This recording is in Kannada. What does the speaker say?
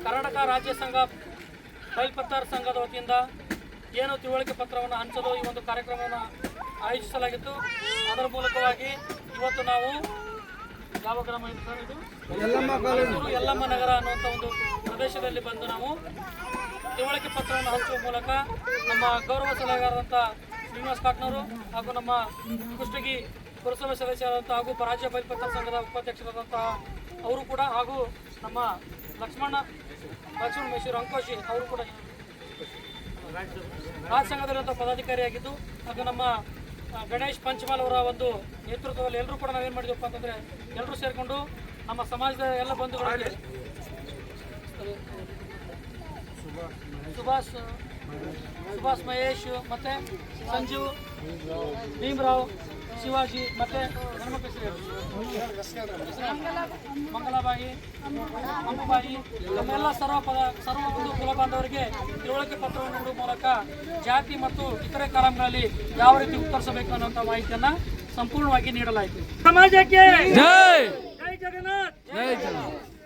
ಕರ್ನಾಟಕ ರಾಜ್ಯ ಸಂಘ ಬೈಲ್ಪತ್ತಾರ್ ಸಂಘದ ವತಿಯಿಂದ ಏನು ತಿಳುವಳಿಕೆ ಪತ್ರವನ್ನು ಹಂಚಲು ಈ ಒಂದು ಕಾರ್ಯಕ್ರಮವನ್ನು ಆಯೋಜಿಸಲಾಗಿತ್ತು. ಅದರ ಮೂಲಕವಾಗಿ ಇವತ್ತು ನಾವು ಯಾವ ಗ್ರಾಮ ಇದು ಸರ್, ಇದು ಯಲ್ಲಮ್ಮ ನಗರ ಅನ್ನುವಂಥ ಒಂದು ಪ್ರದೇಶದಲ್ಲಿ ಬಂದು ನಾವು ತಿಳುವಳಿಕೆ ಪತ್ರವನ್ನು ಹಂಚುವ ಮೂಲಕ ನಮ್ಮ ಗೌರವ ಸಲಹೆಗಾರರಂಥ ಶ್ರೀನಿವಾಸ್ ಕಾಟ್ನವರು ಹಾಗೂ ನಮ್ಮ ಕುಷ್ಟಗಿ ಪುರಸಭೆ ಸದಸ್ಯರಾದಂಥ ಹಾಗೂ ರಾಜ್ಯ ಬೈಲ್ಪತ್ತಾರ್ ಸಂಘದ ಉಪಾಧ್ಯಕ್ಷರಾದಂತಹ ಅವರು ಕೂಡ ಹಾಗೂ ನಮ್ಮ ಲಕ್ಷ್ಮಣ ಮೇಶ್ವರ ಅಂಕೋಶಿ ಅವರು ಕೂಡ ಆ ಸಂಘದಲ್ಲಿರುವಂಥ ಪದಾಧಿಕಾರಿಯಾಗಿದ್ದು ಹಾಗೂ ನಮ್ಮ ಗಣೇಶ್ ಪಂಚಮಾಲ್ ಅವರ ಒಂದು ನೇತೃತ್ವದಲ್ಲಿ ಎಲ್ಲರೂ ಕೂಡ ನಾವೇನು ಮಾಡಿದ್ವಪ್ಪ ಅಂತಂದರೆ ಎಲ್ಲರೂ ಸೇರಿಕೊಂಡು ನಮ್ಮ ಸಮಾಜದ ಎಲ್ಲ ಬಂಧುಗಳಿಗೆ ಸುಭಾಷ್ ಮಹೇಶ್ ಮತ್ತು ಸಂಜೀವ್ ಭೀಮರಾವ್ ಶಿವಾಜಿ ಮತ್ತು ಮಂಗಲಾಬಾಯಿ ಅಂಬುಬಾಯಿ ನಮ್ಮೆಲ್ಲ ಸರ್ವ ಒಂದು ಕುಲ ಬಾಂಧವರಿಗೆ ತಿಳುವಳಿಕೆ ಪತ್ರವನ್ನು ನೀಡುವ ಮೂಲಕ ಜಾತಿ ಮತ್ತು ಇತರೆ ಕಾಲಂಗಳಲ್ಲಿ ಯಾವ ರೀತಿ ಉತ್ತರಿಸಬೇಕು ಅನ್ನುವಂಥ ಮಾಹಿತಿಯನ್ನು ಸಂಪೂರ್ಣವಾಗಿ ನೀಡಲಾಯಿತು. ಸಮಾಜಕ್ಕೆ ಜೈ ಜಗನ್ನಾಥ್.